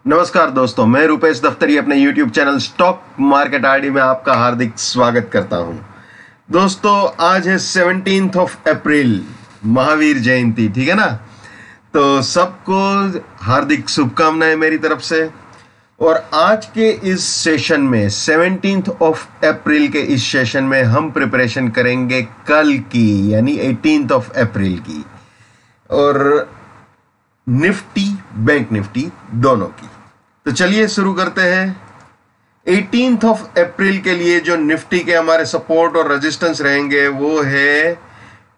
नमस्कार दोस्तों, मैं रुपेश दफ्तरी अपने YouTube channel stock market RD में आपका हार्दिक स्वागत करता हूं। दोस्तों, आज है 17 अप्रैल, महावीर जयंती, ठीक है ना। तो सबको हार्दिक शुभकामनाएं मेरी तरफ से। और आज के इस सेशन में 17 अप्रैल के इस सेशन में हम प्रिपरेशन करेंगे कल की, यानी 18 अप्रैल की, और निफ्टी बैंक निफ्टी दोनों की। तो चलिए शुरू करते हैं। 18 अप्रैल के लिए जो निफ्टी के हमारे सपोर्ट और रेजिस्टेंस रहेंगे वो है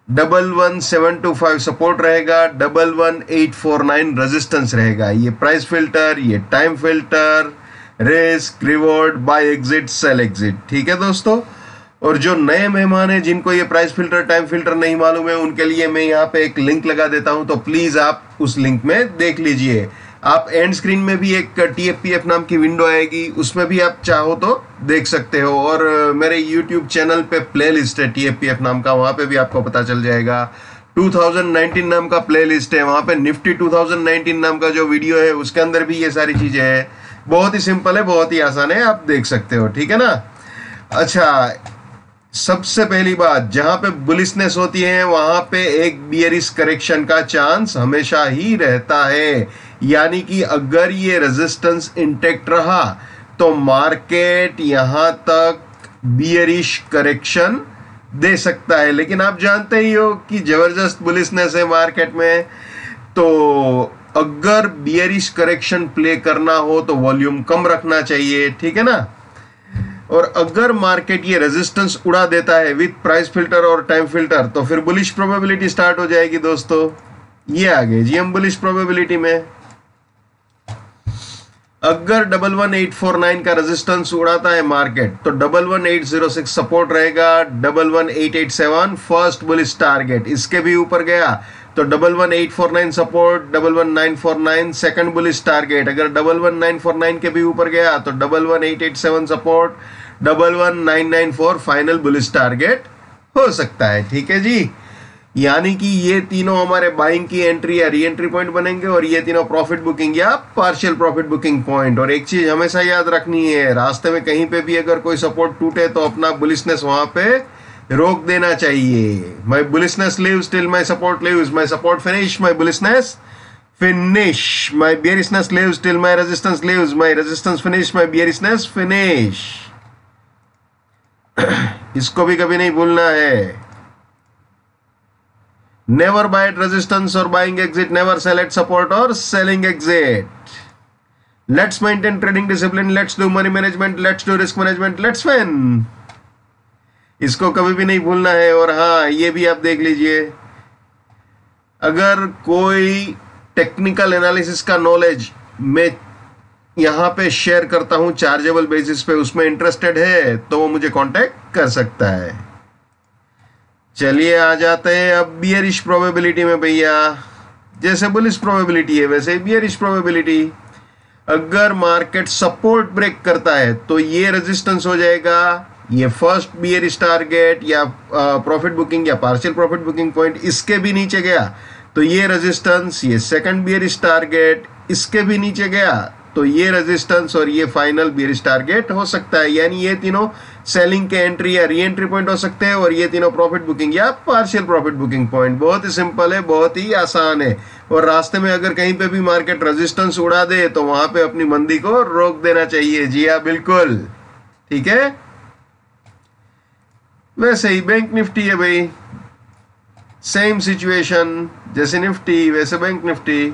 11725 सपोर्ट रहेगा, 11849 रेजिस्टेंस रहेगा। ये प्राइस फिल्टर, ये time filter, risk, reward, buy exit, sell exit, ठीक है दोस्तों। और जो नए मेहमान हैं जिनको ये प्राइस फिल्टर, टाइम फिल्टर नहीं मालूम है, उनके लिए मैं यहाँ पे एक लिंक लगा देता हूं, तो प्लीज आप उस लिंक में देख लीजिए। आप एंड स्क्रीन में भी एक TFPF नाम की विंडो आएगी, उसमें भी आप चाहो तो देख सकते हो। और मेरे YouTube चैनल पे प्लेलिस्ट है TFPF नाम का, वहां पे भी आपको पता चल जाएगा। 2019 नाम का प्लेलिस्ट है, वहां पे निफ्टी 2019 नाम का जो वीडियो है उसके अंदर भी ये सारी चीजें हैं। बहुत ही सिंपल है, बहुत ही आसान है, आप देख सकते हो, ठीक है ना। अच्छा, सबसे पहली बात, जहां पे बुलिशनेस होती है वहां पे एक बियरिश करेक्शन का चांस हमेशा ही रहता है। यानी कि अगर ये रेजिस्टेंस इंटेक्ट रहा तो मार्केट यहां तक बियरिश करेक्शन दे सकता है। लेकिन आप जानते ही हो कि जबरदस्त बुलिशनेस है मार्केट में, तो अगर बियरिश करेक्शन प्ले करना हो तो वॉल्यूम कम रखना चाहिए, ठीक है ना। और अगर मार्केट ये रेजिस्टेंस उड़ा देता है विथ प्राइस फिल्टर और टाइम फिल्टर, तो फिर बुलिश प्रोबेबिलिटी स्टार्ट हो जाएगी दोस्तों। ये आ गए जी हम बुलिश प्रोबेबिलिटी में। अगर 11849 का रेजिस्टेंस उड़ाता है मार्केट तो 11806 सपोर्ट रहेगा, 11887 फर्स्ट बुलिश टारगेट। इसके भी ऊपर गया तो 11849 सपोर्ट, 11949 सेकंड बुलिश टारगेट। अगर 11949 के भी ऊपर गया तो 11887 सपोर्ट, 11994 फाइनल बुलिश टारगेट हो सकता है, ठीक है जी। यानी कि ये तीनों हमारे बाइंग की एंट्री या री एंट्री पॉइंट बनेंगे, और ये तीनों प्रॉफिट बुकिंग या पार्शियल प्रॉफिट बुकिंग पॉइंट। और एक चीज हमेशा याद रखनी है, रास्ते में कहीं पे भी अगर कोई सपोर्ट टूटे तो अपना बुलिशनेस वहां पे रोक देना चाहिए। My bullishness lives till my support lives, my support finish, my bullishness finish, my bearishness lives till my resistance lives, my resistance finish, my bearishness finish. इसको भी कभी नहीं भूलना है। नेवर बाय एट रेजिस्टेंस और buying exit, never sell at support और selling exit. Let's maintain trading discipline, let's do money management, let's do risk management, let's win. इसको कभी भी नहीं भूलना है। और हाँ, ये भी आप देख लीजिए, अगर कोई टेक्निकल एनालिसिस का नॉलेज मैं यहां पे शेयर करता हूं चार्जेबल बेसिस पे, उसमें इंटरेस्टेड है तो वो मुझे कांटेक्ट कर सकता है। चलिए आ जाते हैं अब बियरिश प्रोबेबिलिटी में भैया। जैसे बुलिश प्रोबेबिलिटी है वैसे बियरिश प्रोबेबिलिटी। अगर मार्केट सपोर्ट ब्रेक करता है तो ये रेजिस्टेंस हो जाएगा, ये फर्स्ट बियरिश टारगेट या प्रॉफिट बुकिंग या पार्शियल प्रॉफिट बुकिंग पॉइंट। इसके भी नीचे गया तो ये रेजिस्टेंस, ये सेकंड बियरिश टारगेट। इसके भी नीचे गया तो ये रेजिस्टेंस और ये फाइनल बियरिश टारगेट हो सकता है। यानी ये तीनों सेलिंग के एंट्री या री एंट्री पॉइंट हो सकते हैं, और ये तीनों प्रॉफिट बुकिंग या पार्शियल प्रॉफिट बुकिंग पॉइंट। बहुत ही सिंपल है, बहुत ही आसान है। और रास्ते में अगर कहीं पे भी मार्केट रेजिस्टेंस उड़ा दे तो वहां पे अपनी मंदी को रोक देना चाहिए। जी हाँ, बिल्कुल, ठीक है। वैसे ही बैंक निफ्टी है भाई, सेम सिचुएशन, जैसे निफ्टी वैसे बैंक निफ्टी।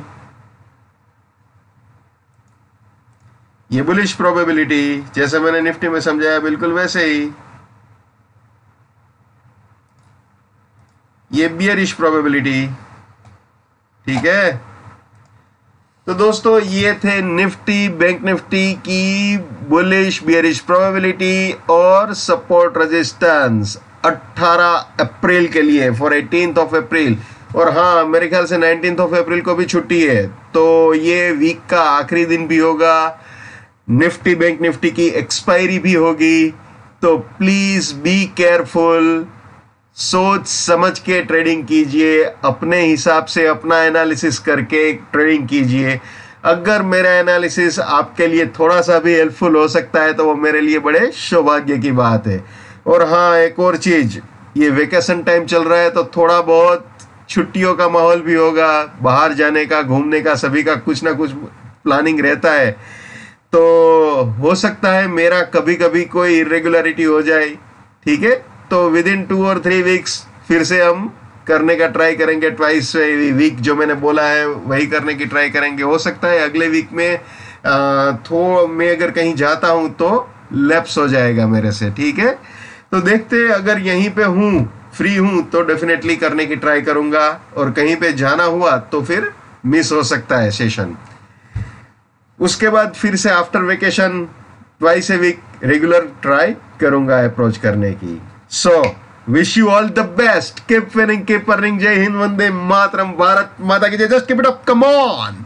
ये बुलिश प्रोबेबिलिटी जैसे मैंने निफ्टी में समझाया, बिल्कुल वैसे ही। ये बियरिश प्रोबेबिलिटी, ठीक है। तो दोस्तों, ये थे निफ्टी बैंक निफ्टी की बुलिश बियरिश प्रोबेबिलिटी और सपोर्ट रेजिस्टेंस 18 अप्रैल के लिए, फॉर 18 अप्रैल। और हाँ, मेरे ख्याल से 19 अप्रैल को भी छुट्टी है, तो ये वीक का आखिरी दिन भी होगा। निफ्टी बैंक निफ्टी की एक्सपायरी भी होगी, तो प्लीज बी केयरफुल, सोच समझ के ट्रेडिंग कीजिए, अपने हिसाब से अपना एनालिसिस करके ट्रेडिंग कीजिए। अगर मेरा एनालिसिस आपके लिए थोड़ा सा भी हेल्पफुल हो सकता है तो वो मेरे लिए बड़े सौभाग्य की बात है। और हाँ, एक और चीज़, ये वेकेशन टाइम चल रहा है तो थोड़ा बहुत छुट्टियों का माहौल भी होगा, बाहर जाने का, घूमने का, सभी का कुछ ना कुछ प्लानिंग रहता है। तो हो सकता है मेरा कभी कभी कोई इरेगुलरिटी हो जाए, ठीक है। तो विद इन 2 और 3 वीक्स फिर से हम करने का ट्राई करेंगे, ट्वाइस वीक जो मैंने बोला है वही करने की ट्राई करेंगे। हो सकता है अगले वीक में मैं अगर कहीं जाता हूँ तो लैप्स हो जाएगा मेरे से, ठीक है। तो देखते हैं, अगर यहीं पे हूँ, फ्री हूँ तो डेफिनेटली करने की ट्राई करूंगा, और कहीं पे जाना हुआ तो फिर मिस हो सकता है सेशन। उसके बाद फिर से after vacation twice a week regular try करूंगा अप्रोच करने की। So wish you all the best, keep winning, keep earning. जय हिंद, वंदे मातरम, भारत माता की जय। Just keep it up, come on.